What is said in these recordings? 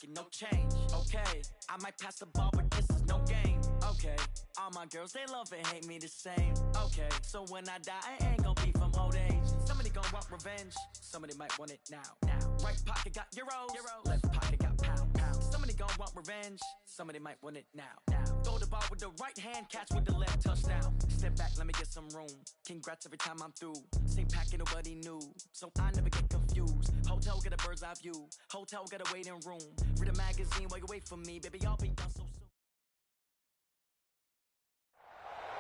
pocket, no change. Okay, I might pass the ball, but this is no game. Okay, all my girls, they love and hate me the same. Okay, so when I die, I ain't gonna be from old age. Somebody gonna want revenge, somebody might want it now. Right pocket got euros, left pocket got pounds. Somebody gonna want revenge, somebody might want it now. Throw the ball with the right hand, catch with the left, touchdown. Step back, let me get some room. Congrats every time I'm through. Same packet, nobody knew, so I never get confused. Hotel get a bird's eye view, hotel got a waiting room. Read a magazine while you wait for me, baby, I'll be done so soon.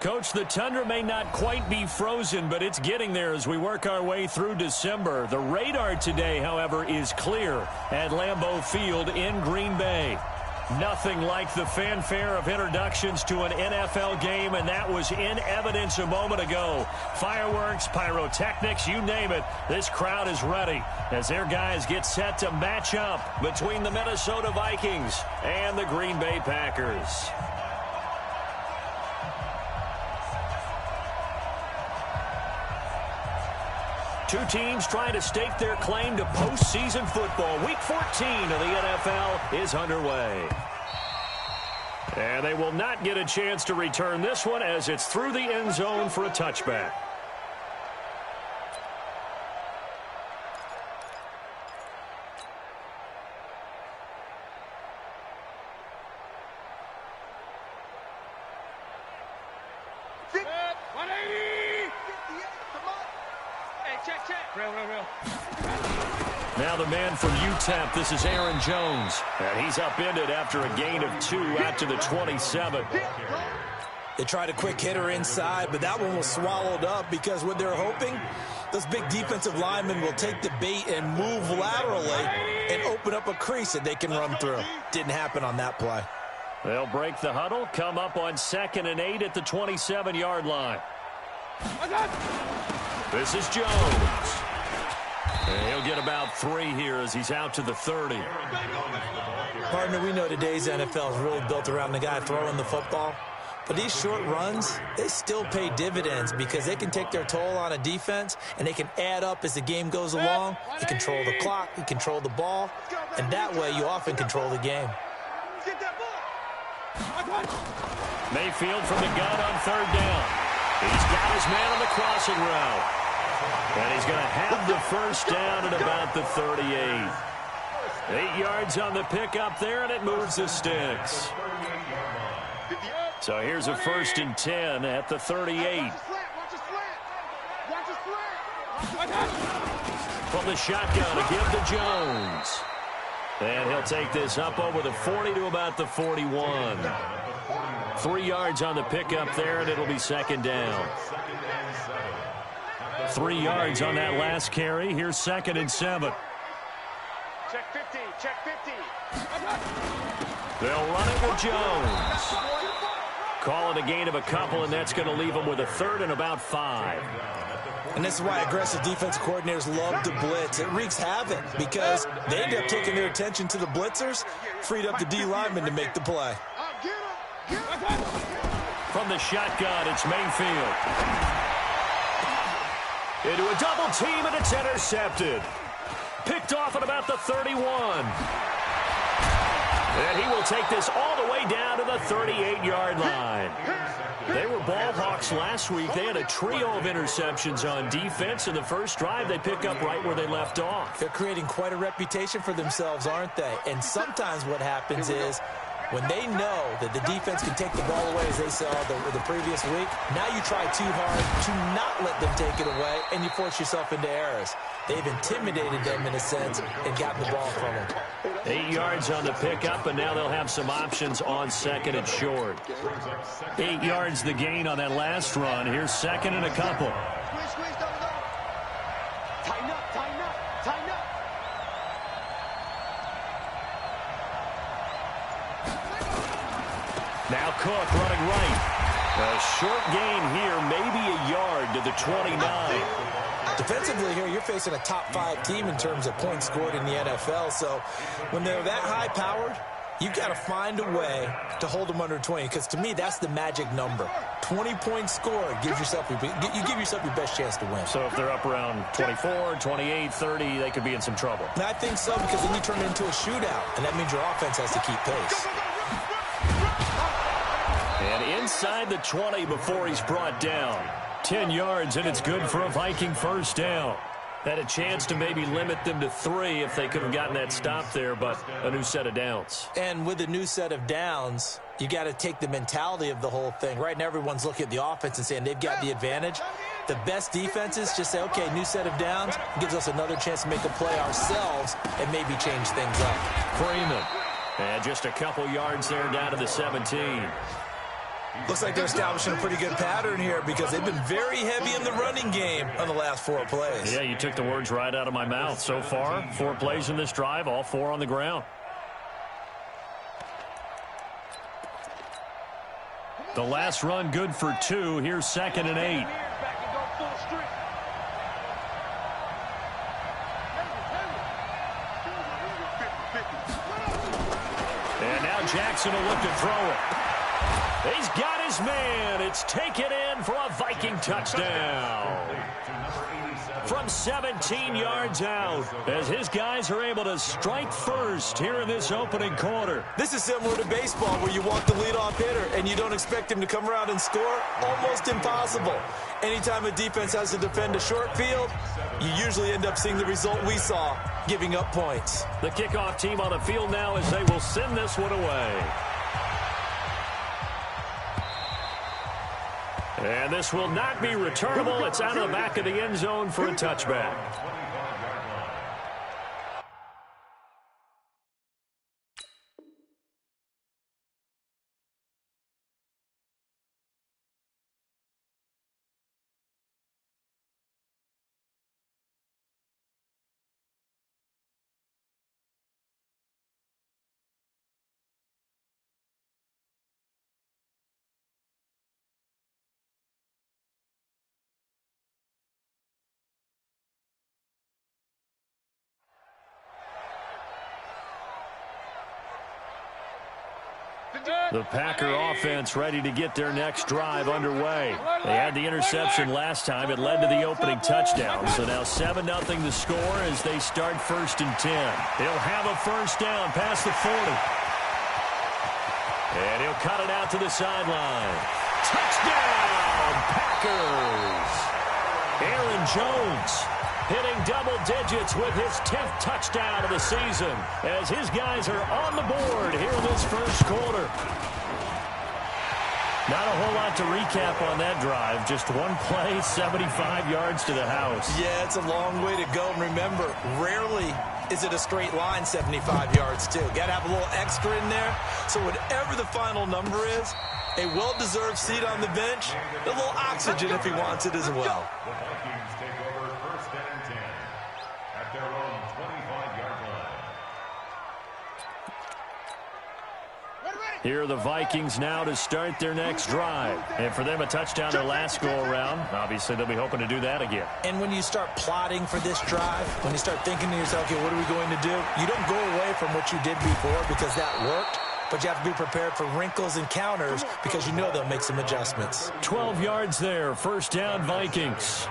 Coach, the tundra may not quite be frozen, but it's getting there as we work our way through December. The radar today, however, is clear at Lambeau Field in Green Bay. Nothing like the fanfare of introductions to an NFL game, and that was in evidence a moment ago. Fireworks, pyrotechnics, you name it. This crowd is ready as their guys get set to match up between the Minnesota Vikings and the Green Bay Packers. Two teams trying to stake their claim to postseason football. Week 14 of the NFL is underway. And they will not get a chance to return this one as it's through the end zone for a touchback. Now the man from UTEP, this is Aaron Jones. And he's upended after a gain of 2 out to the 27. They tried a quick hitter inside, but that one was swallowed up because what they're hoping, those big defensive linemen will take the bait and move laterally and open up a crease that they can run through. Didn't happen on that play. They'll break the huddle, come up on 2nd and 8 at the 27-yard line. This is Jones. And he'll get about 3 here as he's out to the 30. Partner, we know today's NFL is really built around the guy throwing the football. But these short runs, they still pay dividends because they can take their toll on a defense and they can add up as the game goes along. You control the clock, you control the ball, and that way you often control the game. Mayfield from the gun on 3rd down. He's got his man on the crossing route. And he's going to have the first down at about the 38. 8 yards on the pickup there, and it moves the sticks. So here's a 1st and 10 at the 38. From the shotgun to give to Jones. And he'll take this up over the 40 to about the 41. 3 yards on the pickup there, and it'll be 2nd down. 3 yards on that last carry. Here's 2nd and 7. Check 50, check 50. They'll run it with Jones. Call it a gain of a couple, and that's going to leave them with a 3rd and about 5. And this is why aggressive defensive coordinators love to blitz. It wreaks havoc because they end up taking their attention to the blitzers, freed up the D lineman to make the play. From the shotgun, it's Mayfield. Into a double team, and it's intercepted. Picked off at about the 31. And he will take this all the way down to the 38-yard line. They were ball hawks last week. They had a trio of interceptions on defense. In the first drive, they pick up right where they left off. They're creating quite a reputation for themselves, aren't they? And sometimes what happens is when they know that the defense can take the ball away, as they saw the previous week, now you try too hard to not let them take it away, and you force yourself into errors. They've intimidated them in a sense and gotten the ball from them. 8 yards on the pickup, and now they'll have some options on 2nd and short. 8 yards the gain on that last run. Here's 2nd and a couple. Tighten up, tighten up, tighten up. Now Cook running right. A short gain here, maybe a yard to the 29. Defensively here, you're facing a top-5 team in terms of points scored in the NFL. So when they're that high-powered, you've got to find a way to hold them under 20. Because to me, that's the magic number. 20-point score, you give yourself your best chance to win. So if they're up around 24, 28, 30, they could be in some trouble. And I think so, because then you turn it into a shootout, and that means your offense has to keep pace. And inside the 20 before he's brought down. 10 yards, and it's good for a Viking first down. Had a chance to maybe limit them to 3 if they could have gotten that stop there, but a new set of downs. And with a new set of downs, you got to take the mentality of the whole thing. Right now, everyone's looking at the offense and saying they've got the advantage. The best defenses just say, okay, new set of downs, gives us another chance to make a play ourselves and maybe change things up. Freeman. And just a couple yards there down to the 17. Looks like they're establishing a pretty good pattern here because they've been very heavy in the running game on the last 4 plays. Yeah, you took the words right out of my mouth. So far, 4 plays in this drive, all 4 on the ground. The last run good for 2. Here's 2nd and 8. And now Jackson will look to throw it. He's got his man. It's taken in for a Viking touchdown. From 17 yards out, as his guys are able to strike first here in this opening quarter. This is similar to baseball where you walk the leadoff hitter and you don't expect him to come around and score. Almost impossible. Anytime a defense has to defend a short field, you usually end up seeing the result we saw, giving up points. The kickoff team on the field now as they will send this one away. And this will not be returnable. It's out of the back of the end zone for a touchback. The Packer offense ready to get their next drive underway. They had the interception last time. It led to the opening touchdown. So now 7-0 the score as they start 1st and 10. He'll have a first down past the 40. And he'll cut it out to the sideline. Touchdown, Packers! Aaron Jones hitting double digits with his 10th touchdown of the season as his guys are on the board here in this first quarter. Not a whole lot to recap on that drive. Just one play, 75 yards to the house. Yeah, it's a long way to go. And remember, rarely is it a straight line 75 yards, too. Got to have a little extra in there. So whatever the final number is, a well-deserved seat on the bench, a little oxygen if he wants it as well. Here are the Vikings now to start their next drive. And for them, a touchdown their last go-around. Obviously, they'll be hoping to do that again. And when you start plotting for this drive, when you start thinking to yourself, okay, what are we going to do? You don't go away from what you did before because that worked. But you have to be prepared for wrinkles and counters because you know they'll make some adjustments. 12 yards there. First down, Vikings.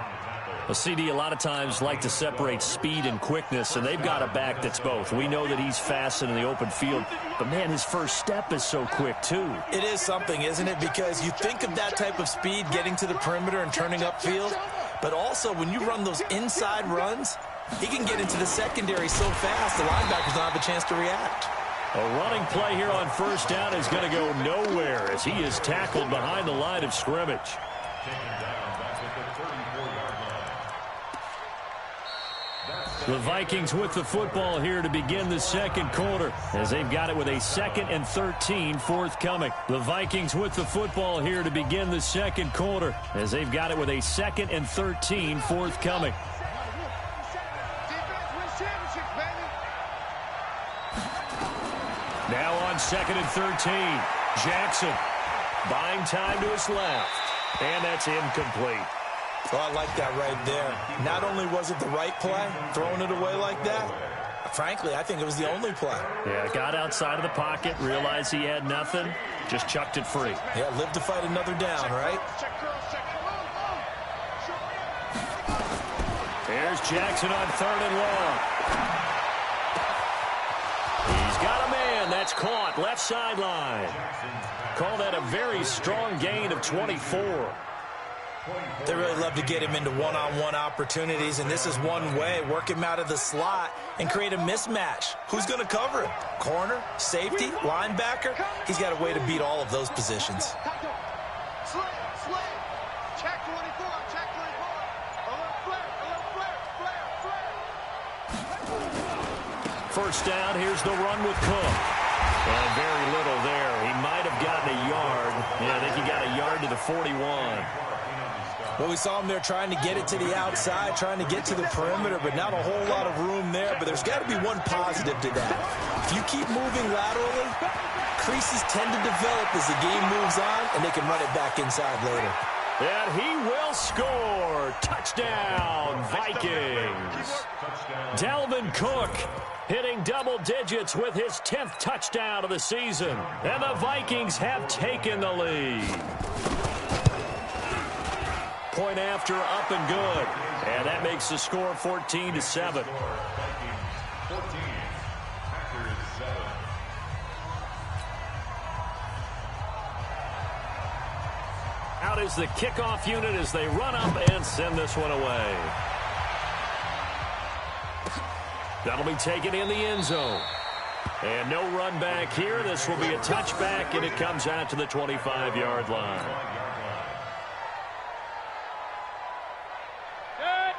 A CD a lot of times like to separate speed and quickness, and they've got a back that's both. We know that he's fast in the open field, but, man, his first step is so quick, too. It is something, isn't it? Because you think of that type of speed getting to the perimeter and turning upfield, but also when you run those inside runs, he can get into the secondary so fast the linebackers don't have a chance to react. A running play here on first down is going to go nowhere as he is tackled behind the line of scrimmage. The Vikings with the football here to begin the second quarter as they've got it with a 2nd and 13 forthcoming. The Vikings with the football here to begin the second quarter as they've got it with a 2nd and 13 forthcoming. Now on 2nd and 13, Jackson buying time to his left, and that's incomplete. Oh, I like that right there. Not only was it the right play, throwing it away like that, Frankly, I think it was the only play. Yeah, got outside of the pocket, realized he had nothing, just chucked it free. Yeah, live to fight another down, right? Here's Jackson on 3rd and long. He's got a man. That's caught. Left sideline. Call that a very strong gain of 24. They really love to get him into one-on-one opportunities, and this is one way. Work him out of the slot and create a mismatch. Who's going to cover him? Corner, safety, linebacker? He's got a way to beat all of those positions. Check 24, check 24. First down, here's the run with Cook. And very little there. He might have gotten a yard. Yeah, I think he got a yard to the 41. Well, we saw him there trying to get it to the outside, trying to get to the perimeter, but not a whole lot of room there. But there's got to be one positive to that. If you keep moving laterally, creases tend to develop as the game moves on, and they can run it back inside later. And he will score. Touchdown, Vikings. Dalvin Cook hitting double digits with his 10th touchdown of the season. And the Vikings have taken the lead. Point after, up and good. And that makes the score 14-7. Out is the kickoff unit as they run up and send this one away. That'll be taken in the end zone. And no run back here. This will be a touchback, and it comes out to the 25-yard line.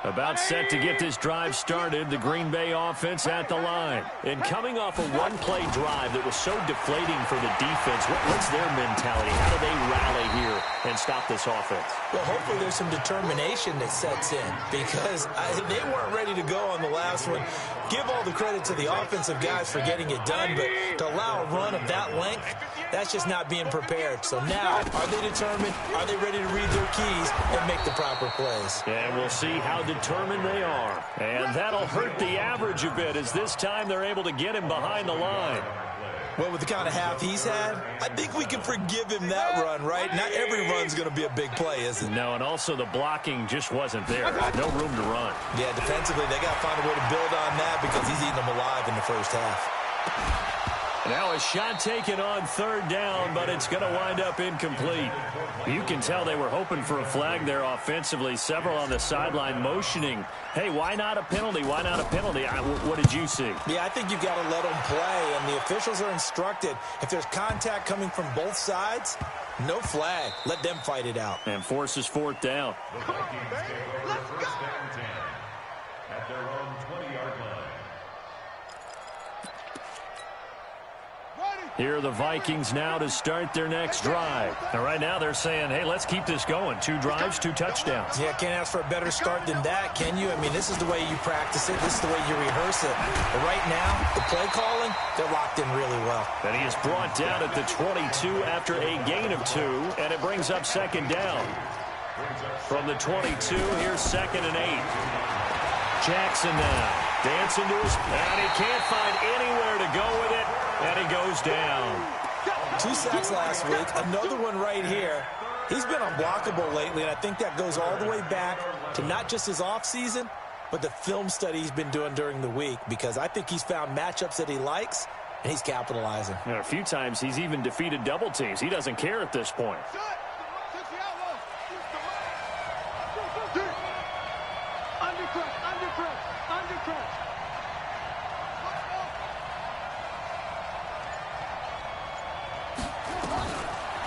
About set to get this drive started, the Green Bay offense at the line. And coming off a one-play drive that was so deflating for the defense, what's their mentality? How do they rally here and stop this offense? Well, hopefully there's some determination that sets in because they weren't ready to go on the last one. Give all the credit to the offensive guys for getting it done, but to allow a run of that length, that's just not being prepared. So now, are they determined? Are they ready to read their keys and make the proper plays? And we'll see how determined they are. And that'll hurt the average a bit as this time they're able to get him behind the line. Well, with the kind of half he's had, I think we can forgive him that run, right? Not every run's going to be a big play, is it? No, and also the blocking just wasn't there. No room to run. Yeah, defensively, they got to find a way to build on that because he's eating them alive in the first half. Now a shot taken on 3rd down, but it's going to wind up incomplete. You can tell they were hoping for a flag there offensively. Several on the sideline motioning, hey, why not a penalty? Why not a penalty? What did you see? Yeah, I think you've got to let them play, and the officials are instructed. If there's contact coming from both sides, no flag. Let them fight it out. And forces 4th down. Come on, baby. Let's go. At their own 20-yard line. Here are the Vikings now to start their next drive. Now, right now they're saying, hey, let's keep this going. 2 drives, 2 touchdowns. Yeah, can't ask for a better start than that, can you? I mean, this is the way you practice it. This is the way you rehearse it. But right now, the play calling, they're locked in really well. And he is brought down at the 22 after a gain of 2, and it brings up 2nd down. From the 22, here's 2nd and 8. Jackson now dancing to his, and he can't find anywhere to go with it. And he goes down. 2 sacks last week. Another one right here. He's been unblockable lately, and I think that goes all the way back to not just his offseason, but the film study he's been doing during the week, because I think he's found matchups that he likes, and he's capitalizing. And a few times he's even defeated double teams. He doesn't care at this point.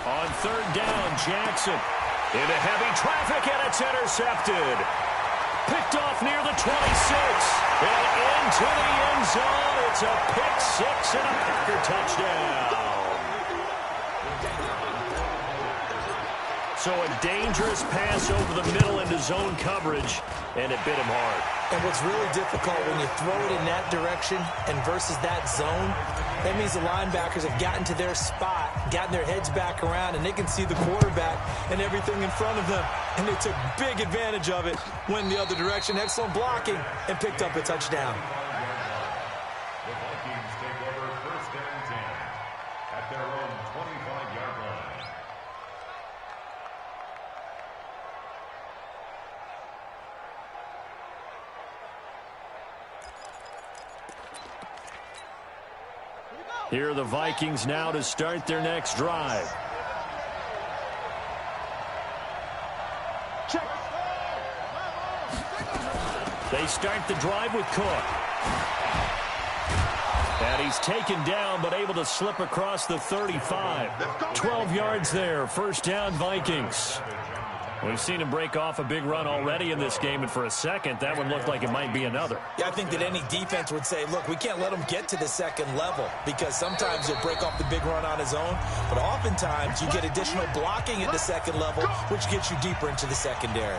On 3rd down, Jackson into heavy traffic, and it's intercepted. Picked off near the 26, and into the end zone. It's a pick 6 and a Packer touchdown. So a dangerous pass over the middle into zone coverage, and it bit him hard. And what's really difficult when you throw it in that direction and versus that zone, that means the linebackers have gotten to their spot, gotten their heads back around, and they can see the quarterback and everything in front of them. And they took big advantage of it, went the other direction. Excellent blocking, and picked up a touchdown. Here are the Vikings now to start their next drive. Check. They start the drive with Cook. And he's taken down, but able to slip across the 35. 12 yards there. First down, Vikings. We've seen him break off a big run already in this game, and for a second, that one looked like it might be another. Yeah, I think that any defense would say, look, we can't let him get to the second level because sometimes he'll break off the big run on his own, but oftentimes you get additional blocking at the second level, which gets you deeper into the secondary.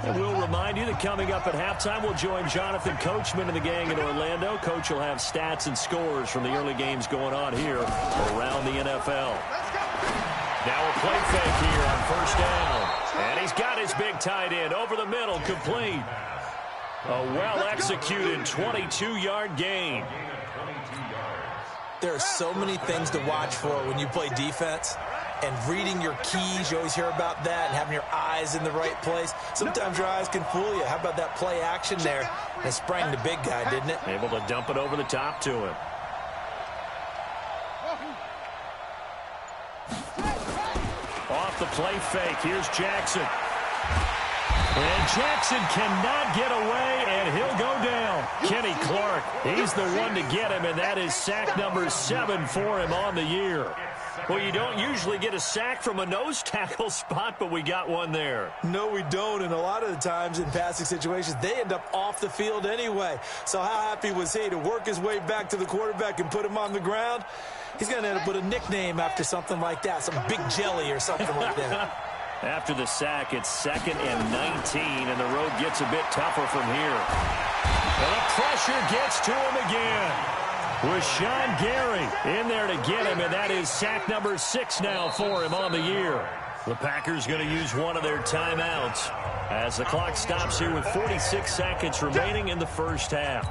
And we'll remind you that coming up at halftime, we'll join Jonathan Coachman and the gang in Orlando. Coach will have stats and scores from the early games going on here around the NFL. Now a play fake here on first down. And he's got his big tight end over the middle, complete. A well-executed 22-yard gain. There are so many things to watch for when you play defense. And reading your keys, you always hear about that, and having your eyes in the right place. Sometimes your eyes can fool you. How about that play action there? And it sprang the big guy, didn't it? Able to dump it over the top to him. Off the play fake, here's Jackson. And Jackson cannot get away, and he'll go down. Kenny Clark, he's the one to get him, and that is sack number 7 for him on the year. Well, you don't usually get a sack from a nose tackle spot, but we got one there. No, we don't, and a lot of the times in passing situations, they end up off the field anyway. So how happy was he to work his way back to the quarterback and put him on the ground? He's going to end up with a nickname after something like that, some Big Jelly or something like that. After the sack, it's 2nd and 19, and the road gets a bit tougher from here. And the pressure gets to him again. With Sean Gary in there to get him, and that is sack number 6 now for him on the year. The Packers going to use one of their timeouts as the clock stops here with 46 seconds remaining in the first half.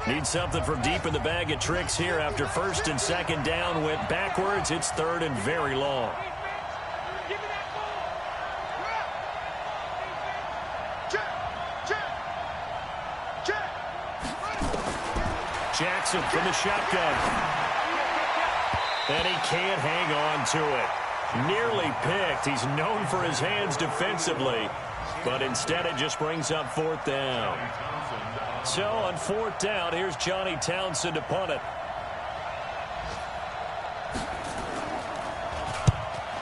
Need something from deep in the bag of tricks here after first and second down went backwards. It's 3rd and very long. Jackson from the shotgun. And he can't hang on to it. Nearly picked. He's known for his hands defensively, but instead it just brings up 4th down. So on 4th down, here's Johnny Townsend to punt it.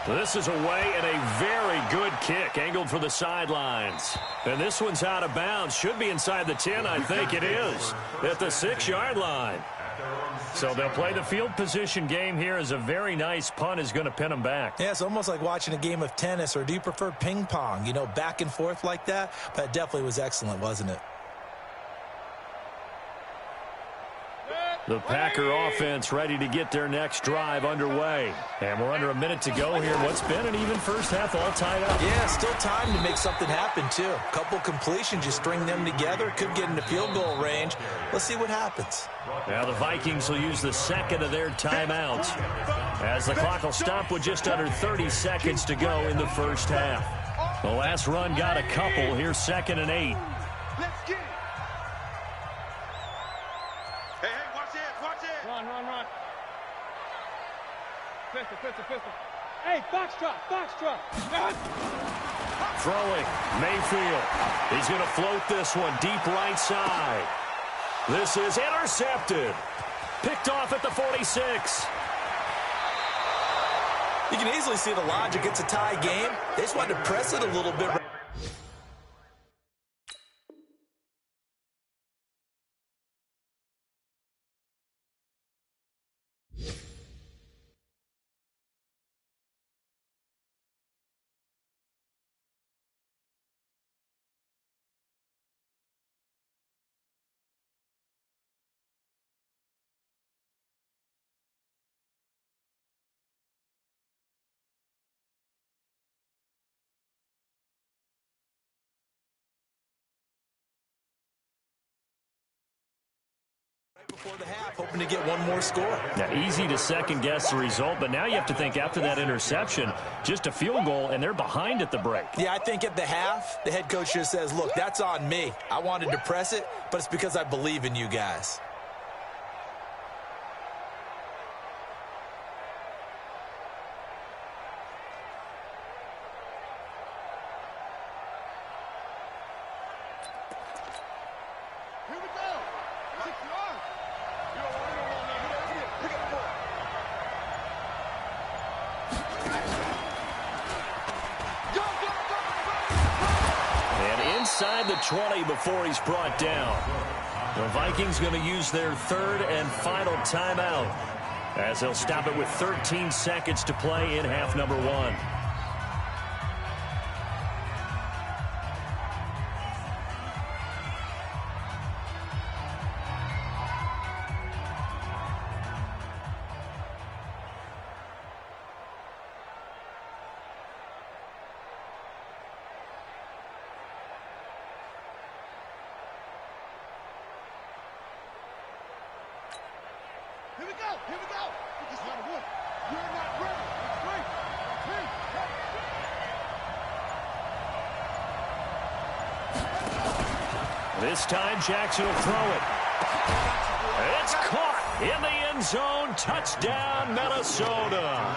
This is away and a very good kick, angled for the sidelines. And this one's out of bounds. Should be inside the 10, I think it is, at the 6-yard line. So they'll play the field position game here as a very nice punt is going to pin them back. Yeah, it's almost like watching a game of tennis, or do you prefer ping pong? You know, back and forth like that? But it definitely was excellent, wasn't it? The Packer offense ready to get their next drive underway. And we're under a minute to go here. What's been an even first half, all tied up. Yeah, still time to make something happen, too. A couple completions, you string them together, could get into field goal range. Let's see what happens. Now the Vikings will use the 2nd of their timeouts as the clock will stop with just under 30 seconds to go in the first half. The last run got a couple. Here's 2nd and 8. Let's get it. Hey, watch this, watch this. Run. Pistol. Hey, box drop. Throwing, Mayfield. He's going to float this one deep right side. This is intercepted. Picked off at the 46. You can easily see the logic. It's a tie game. They just wanted to press it a little bit. before the half, hoping to get one more score. Now, easy to second-guess the result, but now you have to think after that interception, just a field goal, and they're behind at the break. Yeah, I think at the half, the head coach just says, look, that's on me. I wanted to press it, but it's because I believe in you guys. Inside the 20 before he's brought down. The Vikings going to use their third and final timeout as they'll stop it with 13 seconds to play in half number one. Here we go. Here we go. This is not wood. You're not ready. This time Jackson will throw it. It's caught in the end zone. Touchdown, Minnesota.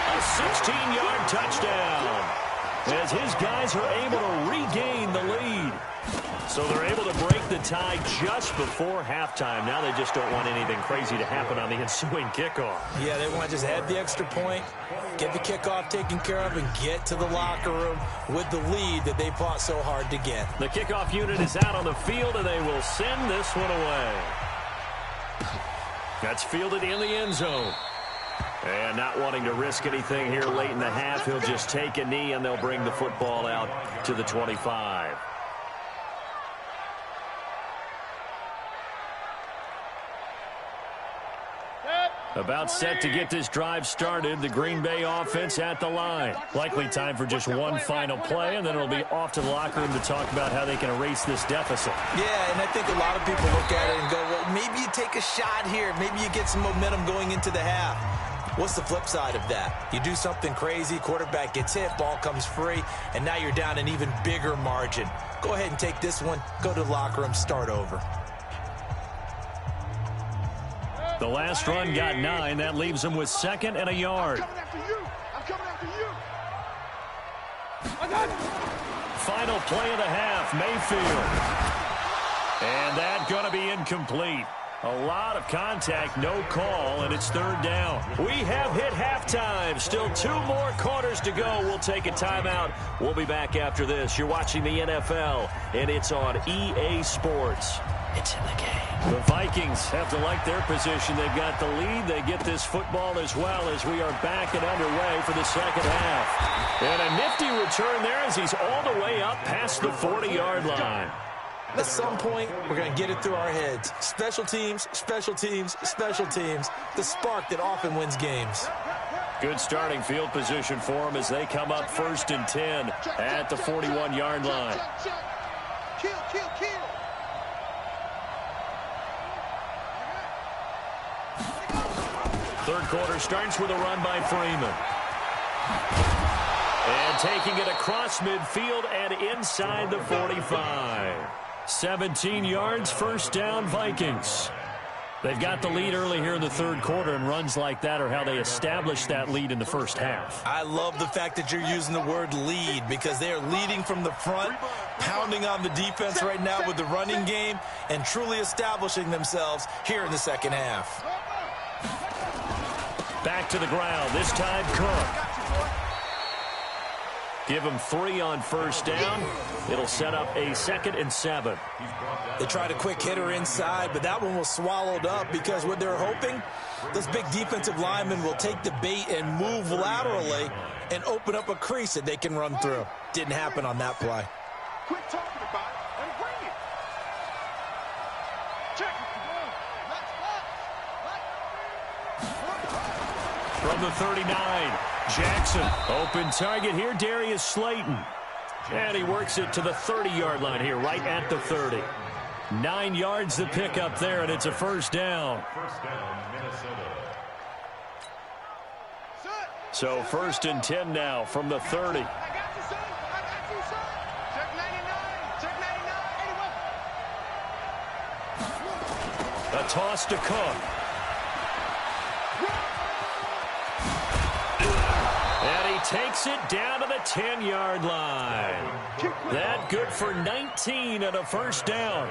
A 16-yard touchdown as his guys are able to regain the lead. So they're able to break the tie just before halftime. Now they just don't want anything crazy to happen on the ensuing kickoff. Yeah, they want to just add the extra point, get the kickoff taken care of, and get to the locker room with the lead that they fought so hard to get. The kickoff unit is out on the field, and they will send this one away. That's fielded in the end zone. And not wanting to risk anything here late in the half, he'll just take a knee, and they'll bring the football out to the 25. About set to get this drive started. The Green Bay offense at the line. Likely time for just one final play, and then it'll be off to the locker room to talk about how they can erase this deficit. Yeah, and I think a lot of people look at it and go, well, maybe you take a shot here. Maybe you get some momentum going into the half. What's the flip side of that? You do something crazy, quarterback gets hit, ball comes free, and now you're down an even bigger margin. Go ahead and take this one, go to the locker room, start over. The last run got 9. That leaves them with 2nd and a yard. I'm coming after you. Final play of the half, Mayfield. And that's going to be incomplete. A lot of contact, no call, and it's 3rd down. We have hit halftime. Still 2 more quarters to go. We'll take a timeout. We'll be back after this. You're watching the NFL, and it's on EA Sports. It's in the game. The Vikings have to like their position. They've got the lead. They get this football as well as we are back and underway for the second half. And a nifty return there as he's all the way up past the 40-yard line. At some point, we're going to get it through our heads. Special teams, special teams, special teams. The spark that often wins games. Good starting field position for them as they come up 1st and 10 at the 41-yard line. Kill. Third quarter starts with a run by Freeman. And taking it across midfield and inside the 45. 17 yards, 1st down, Vikings. They've got the lead early here in the third quarter, and runs like that are how they establish that lead in the first half. I love the fact that you're using the word lead because they are leading from the front, pounding on the defense right now with the running game, and truly establishing themselves here in the second half. Back to the ground, this time Cook. Give him 3 on 1st down. It'll set up a 2nd and 7. They tried a quick hitter inside, but that one was swallowed up because what they're hoping, those big defensive linemen will take the bait and move laterally and open up a crease that they can run through. Didn't happen on that play. Quit talking about it and bring it. Check it. From the 39, Jackson. Open target here, Darius Slayton. And he works it to the 30-yard line here, right at the 30. 9 yards to pick up there, and it's a first down. First down, Minnesota. So 1st and 10 now from the 30. I got you, son. I got you, son. Check 99. Check 99. A toss to Cook. And he takes it down to the 10-yard line. That good for 19 and a first down.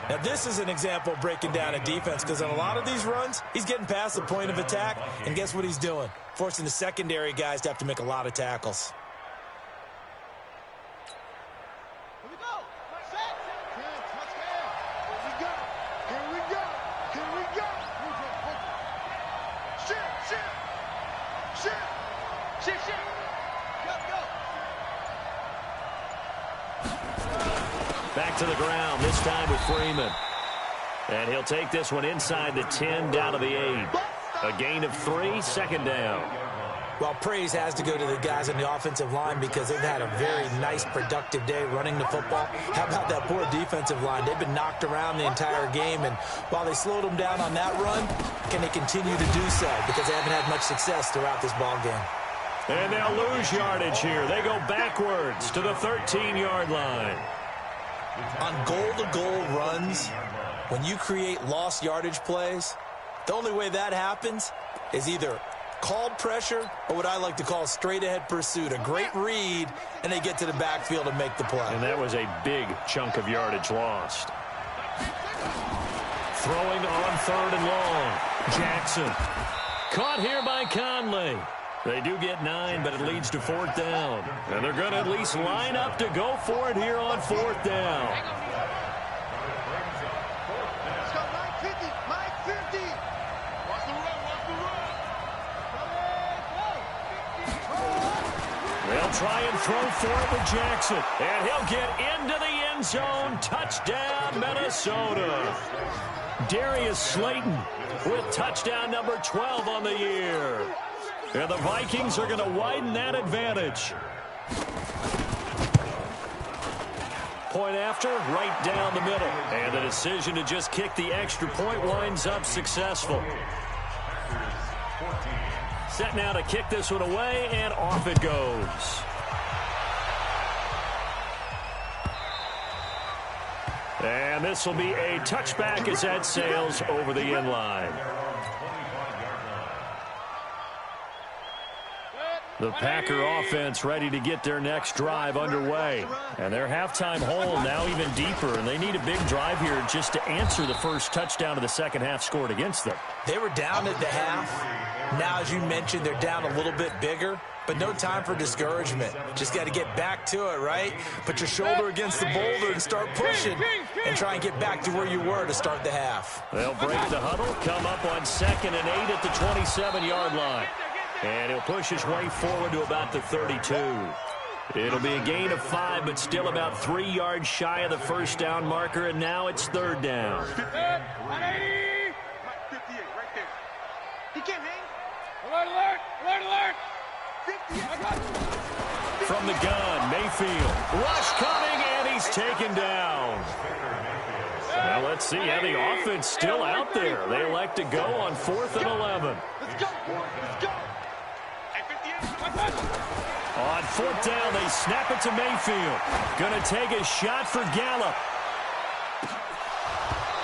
Now, this is an example of breaking down a defense because on a lot of these runs, he's getting past the point of attack, and guess what he's doing? Forcing the secondary guys to have to make a lot of tackles. Here we go. Set. Touchdown. Here we go. Here we go. Here we go. Shit. Shit. Shit. Shit. Shit. Go. Back to the ground, this time with Freeman. And he'll take this one inside the 10, down to the 8. A gain of 3, second down. Well, praise has to go to the guys on the offensive line because they've had a very nice, productive day running the football. How about that poor defensive line? They've been knocked around the entire game, and while they slowed them down on that run, can they continue to do so? Because they haven't had much success throughout this ball game. And they'll lose yardage here. They go backwards to the 13-yard line. On goal-to-goal runs, when you create lost yardage plays, the only way that happens is either called pressure or what I like to call straight-ahead pursuit. A great read, and they get to the backfield and make the play. And that was a big chunk of yardage lost. Throwing on 3rd and long. Jackson. Caught here by Conley. They do get 9, but it leads to 4th down. And they're going to at least line up to go for it here on 4th down. Let's go. 950. 950. Watch the run. Watch the run. They'll try and throw for it with Jackson. And he'll get into the end zone. Touchdown, Minnesota. Darius Slayton with touchdown number 12 on the year. And the Vikings are going to widen that advantage. Point after, right down the middle. And the decision to just kick the extra point winds up successful. Set now to kick this one away, and off it goes. And this will be a touchback as that sails over the end line. The Packer offense ready to get their next drive underway. And their halftime hole now even deeper, and they need a big drive here just to answer the first touchdown of the second half scored against them. They were down at the half. Now, as you mentioned, they're down a little bit bigger, but no time for discouragement. Just got to get back to it, right? Put your shoulder against the boulder and start pushing and try and get back to where you were to start the half. They'll break the huddle, come up on 2nd and 8 at the 27-yard line. And he'll push his way forward to about the 32. It'll be a gain of 5, but still about 3 yards shy of the first down marker, and now it's 3rd down. 58 right there. He can't hang. Alert, alert, alert, alert. 50. From the gun, Mayfield. Rush coming, and he's taken down. Now let's see how the offense still out there. They elect to go on 4th and 11. Let's go. Let's go. On 4th down, they snap it to Mayfield. Going to take a shot for Gallup.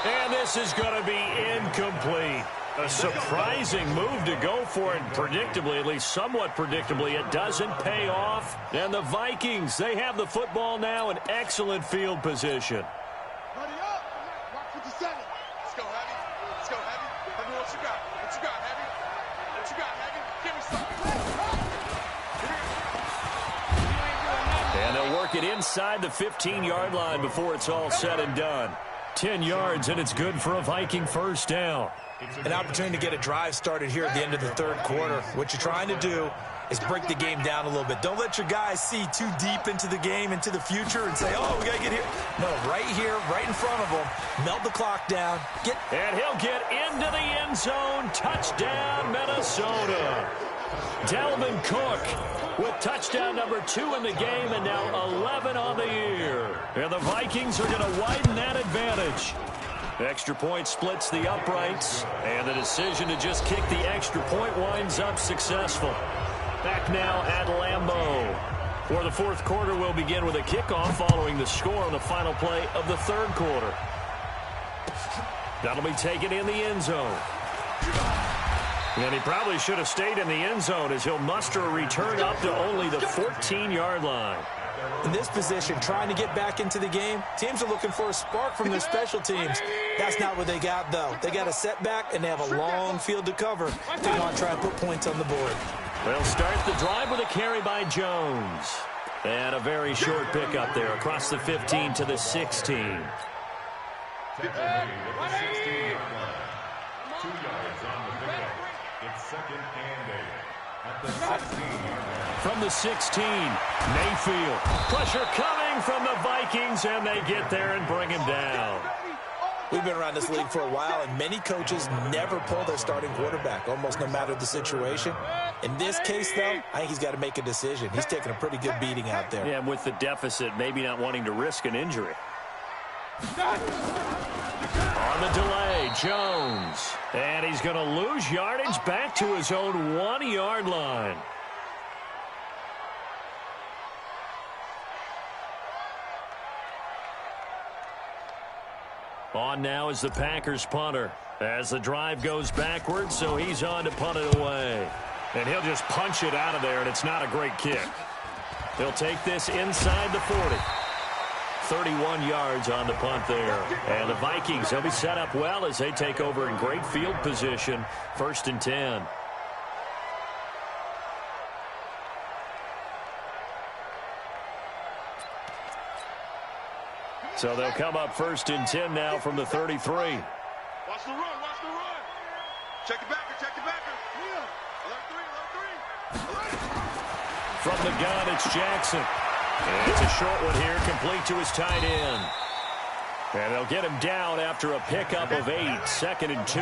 And this is going to be incomplete. A surprising move to go for it. Predictably, at least somewhat predictably, it doesn't pay off. And the Vikings, they have the football now in excellent field position. Hurry up. Watch 57. Let's go, Heavy. Let's go, Heavy. Heavy, what you got? What you got, Heavy? What you got, Heavy? Give me something. And they'll work it inside the 15-yard line before it's all said and done. 10 yards, and it's good for a Viking first down. An opportunity to get a drive started here at the end of the 3rd quarter. What you're trying to do is break the game down a little bit. Don't let your guys see too deep into the game, into the future, and say, oh, we got to get here. No, right here, right in front of them. Melt the clock down. And he'll get into the end zone. Touchdown, Minnesota. Dalvin Cook with touchdown number 2 in the game and now 11 on the year. And the Vikings are going to widen that advantage. Extra point splits the uprights, and the decision to just kick the extra point winds up successful. Back now at Lambeau. For the fourth quarter, we'll begin with a kickoff following the score on the final play of the third quarter. That'll be taken in the end zone. And he probably should have stayed in the end zone as he'll muster a return up to only the 14-yard line. In this position, trying to get back into the game, teams are looking for a spark from their special teams. That's not what they got, though. They got a setback, and they have a long field to cover. They want to try and put points on the board. They'll start the drive with a carry by Jones. And a very short pickup there across the 15 to the 16. 2 yards on the pickup. It's 2nd and 8 at the 16-yard line. From the 16, Mayfield. Pressure coming from the Vikings, and they get there and bring him down. We've been around this league for a while, and many coaches never pull their starting quarterback, almost no matter the situation. In this case, though, I think he's got to make a decision. He's taking a pretty good beating out there. Yeah, with the deficit, maybe not wanting to risk an injury. On the delay, Jones. And he's going to lose yardage back to his own 1-yard line. On now is the Packers punter as the drive goes backwards, so he's on to punt it away. And he'll just punch it out of there, and it's not a great kick. He'll take this inside the 40. 31 yards on the punt there. And the Vikings, they'll be set up well as they take over in great field position. 1st and 10. So they'll come up 1st and 10 now from the 33. Watch the run, watch the run. Check the backer, check the backer. Alert 3. From the gun, it's Jackson. And it's a short one here, complete to his tight end. And they'll get him down after a pickup of 8, 2nd and 2.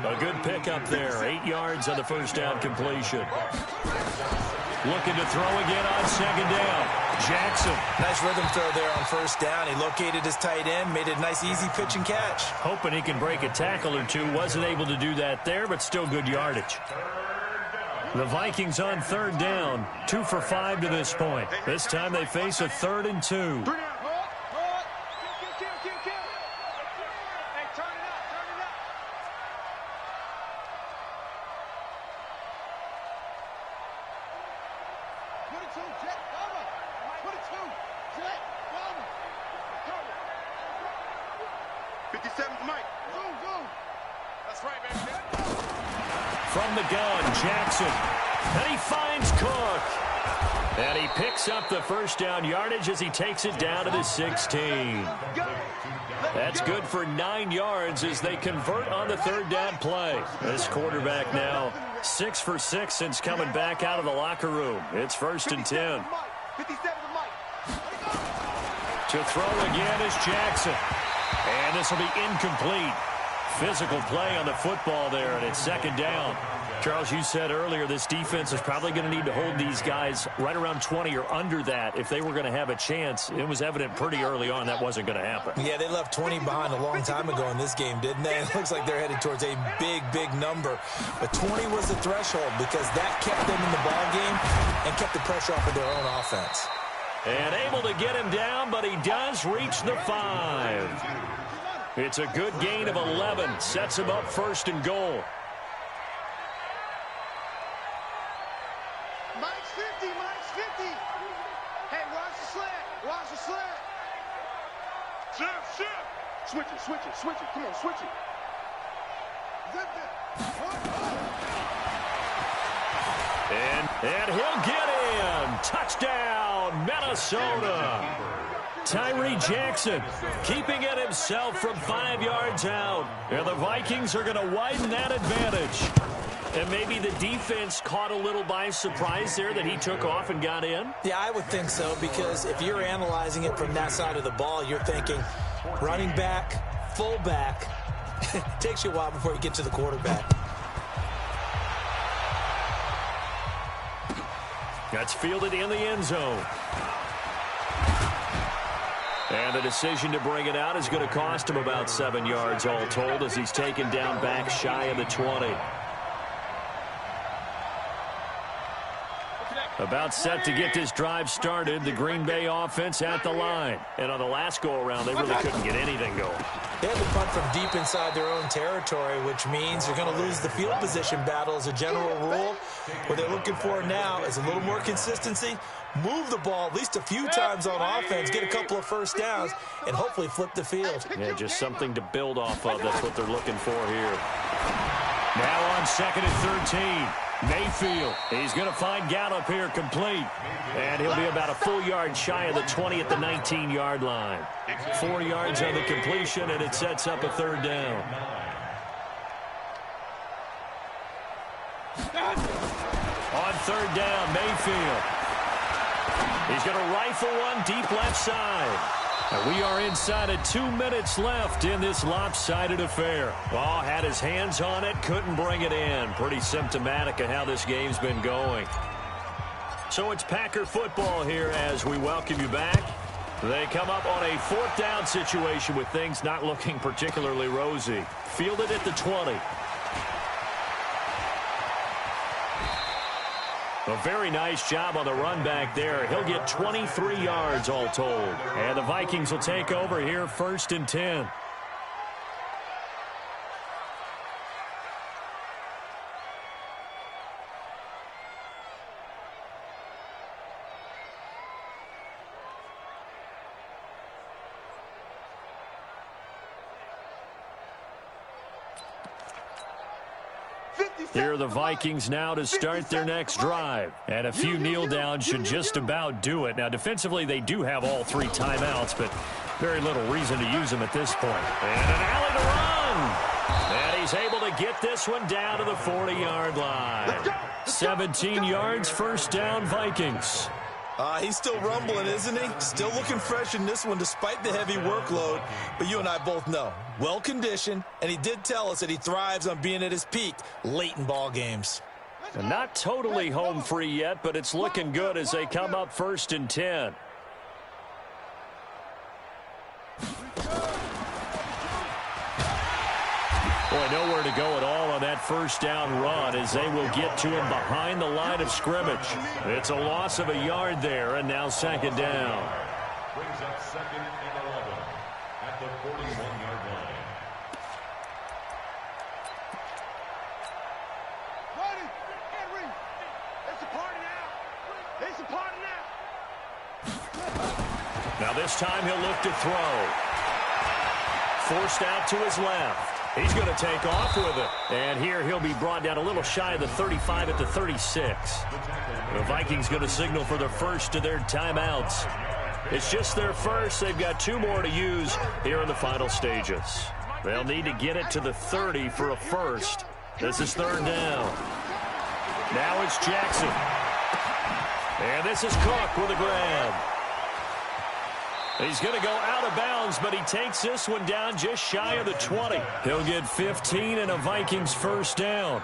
A good pickup there, 8 yards on the first down completion. Looking to throw again on 2nd down. Jackson. Nice rhythm throw there on 1st down. He located his tight end, made it a nice easy pitch and catch. Hoping he can break a tackle or two. Wasn't able to do that there, but still good yardage. The Vikings on 3rd down, 2 for 5 to this point. This time they face a 3rd and 2. From the gun, Jackson. And he finds Cook. And he picks up the first down yardage as he takes it down to the 16. That's good for 9 yards as they convert on the 3rd down play. This quarterback now 6 for 6 since coming back out of the locker room. It's 1st and 10. To throw again is Jackson. And this will be incomplete. Physical play on the football there, and it's 2nd down. Charles, you said earlier this defense is probably going to need to hold these guys right around 20 or under that if they were going to have a chance. It was evident pretty early on that wasn't going to happen. Yeah, they left 20 behind a long time ago in this game, didn't they? It looks like they're headed towards a big, big number. But 20 was the threshold because that kept them in the ball game and kept the pressure off of their own offense. And able to get him down, but he does reach the 5. It's a good gain of 11. Sets him up 1st and goal. Mike's 50, Mike's 50. Hey, watch the slant, watch the slant. Shift. Switch it. Come on, switch it. Zip it. And he'll get in. Touchdown, Minnesota. Tyree Jackson keeping it himself from 5 yards out. And the Vikings are going to widen that advantage. And maybe the defense caught a little by surprise there that he took off and got in? Yeah, I would think so, because if you're analyzing it from that side of the ball, you're thinking running back, fullback. It takes you a while before you get to the quarterback. That's fielded in the end zone. And the decision to bring it out is going to cost him about 7 yards all told as he's taken down back shy of the 20. About set to get this drive started, the Green Bay offense at the line. And on the last go-around, they really couldn't get anything going. They had to punt from deep inside their own territory, which means you're going to lose the field position battle as a general rule. What they're looking for now is a little more consistency, move the ball at least a few times on offense, get a couple of first downs, and hopefully flip the field. Yeah, just something to build off of. That's what they're looking for here. Now on 2nd and 13. Mayfield, he's going to find Gallup here complete. And he'll be about a full yard shy of the 20 at the 19-yard line. 4 yards on the completion, and it sets up a 3rd down. On 3rd down, Mayfield. He's going to rifle one deep left side. And we are inside of 2 minutes left in this lopsided affair. Ball had his hands on it, couldn't bring it in. Pretty symptomatic of how this game's been going. So it's Packer football here as we welcome you back. They come up on a 4th down situation with things not looking particularly rosy. Fielded at the 20. A very nice job on the run back there. He'll get 23 yards all told. And the Vikings will take over here 1st and 10. Here are the Vikings now to start their next drive. And a few kneel downs should just about do it. Now, defensively, they do have all 3 timeouts, but very little reason to use them at this point. And an alley to run. And he's able to get this one down to the 40-yard line. 17 yards, 1st down, Vikings. He's still rumbling, isn't he? Still looking fresh in this one despite the heavy workload. But you and I both know, well-conditioned, and he did tell us that he thrives on being at his peak late in ball games. And not totally home free yet, but it's looking good as they come up 1st and 10. Boy, nowhere to go at all on that 1st down run as they will get to him behind the line of scrimmage. It's a loss of a yard there, and now 2nd down. Brings up 2nd and 11 at the 41-yard line. Ready, get ready. It's a party now. It's a party now. Now this time he'll look to throw. Forced out to his left. He's going to take off with it. And here he'll be brought down a little shy of the 35 at the 36. The Vikings going to signal for the first of their timeouts. It's just their first. They've got 2 more to use here in the final stages. They'll need to get it to the 30 for a first. This is 3rd down. Now it's Jackson. And this is Cook with a grab. He's going to go out of bounds, but he takes this one down just shy of the 20. He'll get 15 and a Vikings 1st down.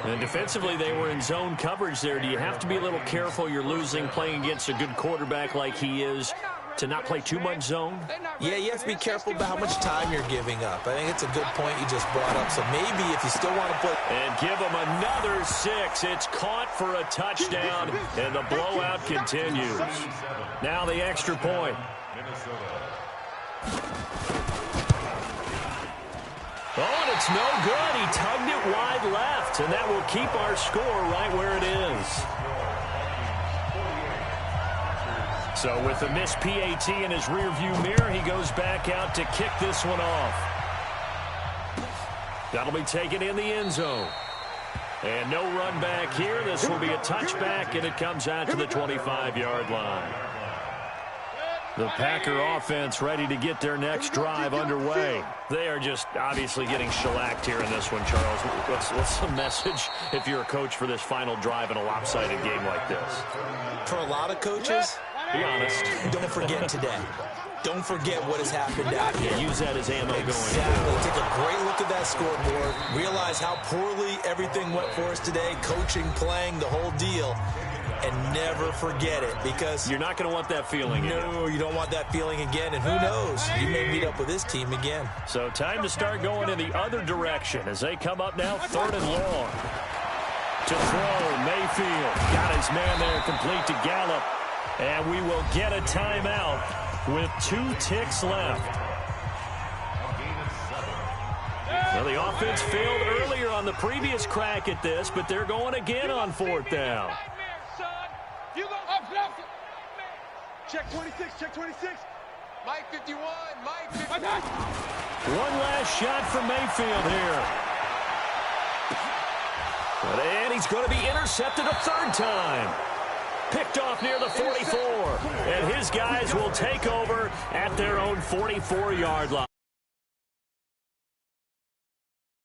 And defensively, they were in zone coverage there. Do you have to be a little careful? You're losing playing against a good quarterback like he is to not play too much zone? Yeah, you have to be careful about how much time you're giving up. I think it's a good point you just brought up. So maybe if you still want to play... And give him another 6. It's caught for a touchdown, and the blowout continues. Now the extra point. Oh, and it's no good. He tugged it wide left, and that will keep our score right where it is. So with the missed PAT in his rearview mirror, he goes back out to kick this one off. That'll be taken in the end zone. And no run back here. This will be a touchback, and it comes out to the 25-yard line. The Packer offense ready to get their next drive underway. They are just obviously getting shellacked here in this one, Charles. What's the message if you're a coach for this final drive in a lopsided game like this? For a lot of coaches, be honest. Don't forget today. Don't forget what has happened out here. Use that as ammo going forward. Take a great look at that scoreboard. Realize how poorly everything went for us today. Coaching, playing, the whole deal. and never forget it, because you're not going to want that feeling again. No, you don't want that feeling again, and who knows, you may meet up with this team again. So time to start going in the other direction as they come up now 3rd and long. To throw, Mayfield got his man there, complete to Gallup, and we will get a timeout with 2 ticks left. Well, the offense failed earlier on the previous crack at this, but they're going again on 4th down. Check 26, check 26. Mike 51, Mike 51. One last shot for Mayfield here. And he's going to be intercepted a 3rd time. Picked off near the 44. And his guys will take over at their own 44-yard line.